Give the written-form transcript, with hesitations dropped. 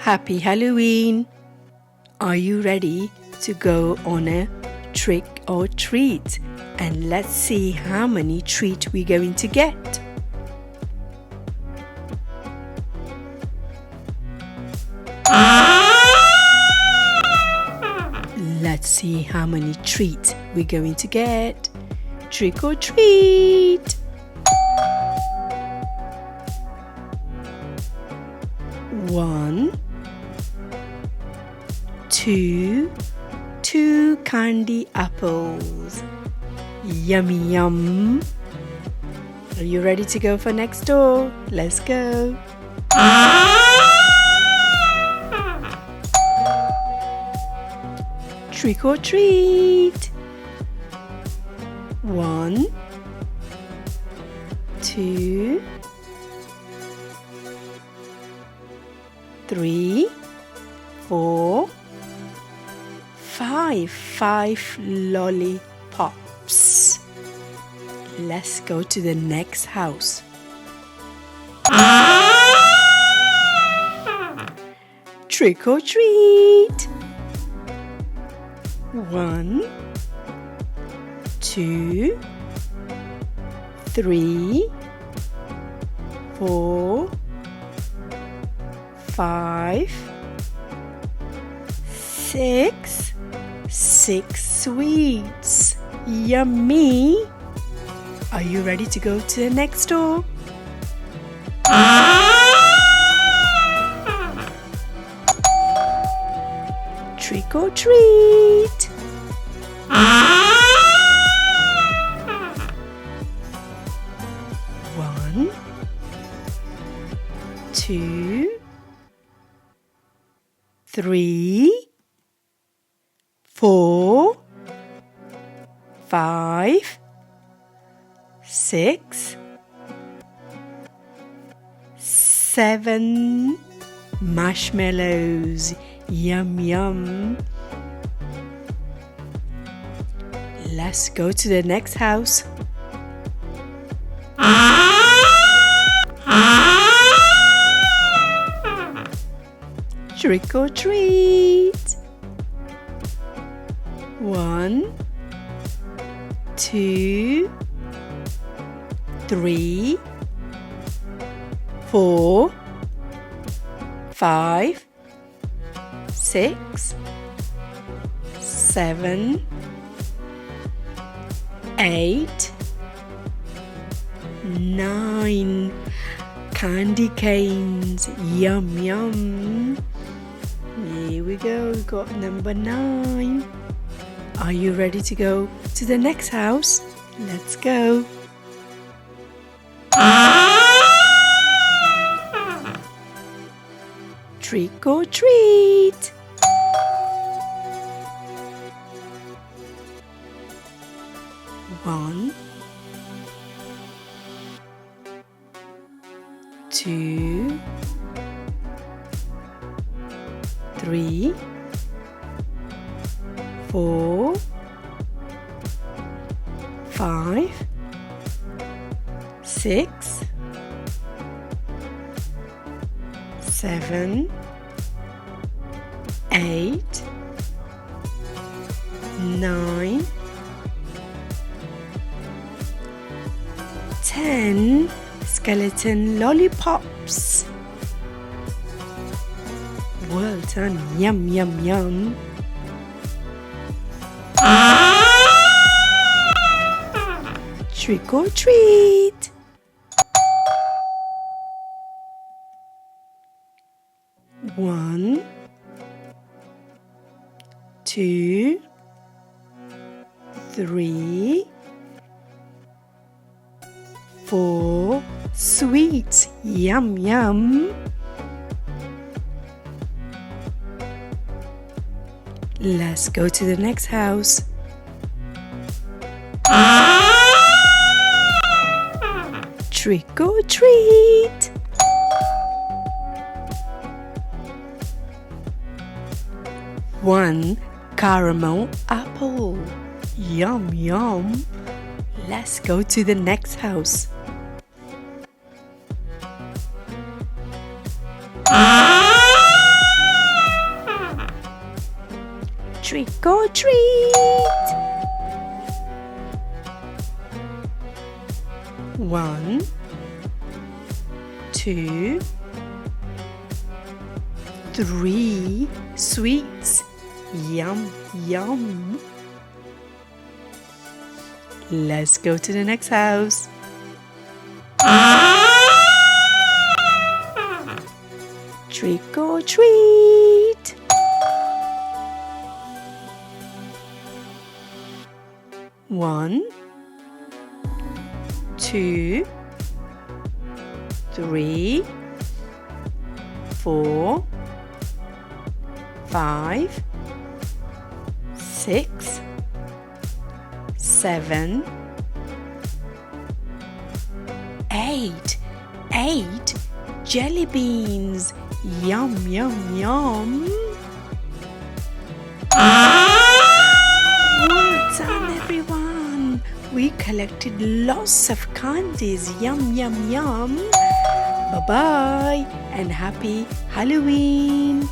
Happy Halloween! Are you ready to go on a trick or treat? And let's see how many treats we're going to get. Let's see how many treats we're going to get. Trick or treat! One, two candy apples. Yummy yum. Are you ready to go for next door? Let's go. Trick or treat. One, two, three, four, five lollipops. Let's go to the next house. Trick or treat. One, two, three, four, five, six sweets. Yummy! Are you ready to go to the next door? Trick or treat! One, two, three, four, five, six, seven marshmallows. Yum yum. Let's go to the next house. Trick or treat. One, two, three, four, five, six, seven, eight, nine candy canes. Yum yum. Here we go, we got number 9. Are you ready to go to the next house? Let's go. Trick or treat. One, two, three, four, five, six, seven, eight, nine, 10 skeleton lollipops. Well done. Yum yum yum. Trick or treat. One, two, three, four sweets. Yum yum. Let's go to the next house. Trick or treat. One caramel apple. Yum yum. Let's go to the next house. Trick or treat! 1, 2, 3 sweets. Yum, yum. Let's go to the next house. Trick or treat! 1, 2, 3, 4, 5, 6, 7, 8. 8 jelly beans. Yum, yum, yum. Well done, everyone. We collected lots of candies. Yum, yum, yum. Bye-bye and happy Halloween.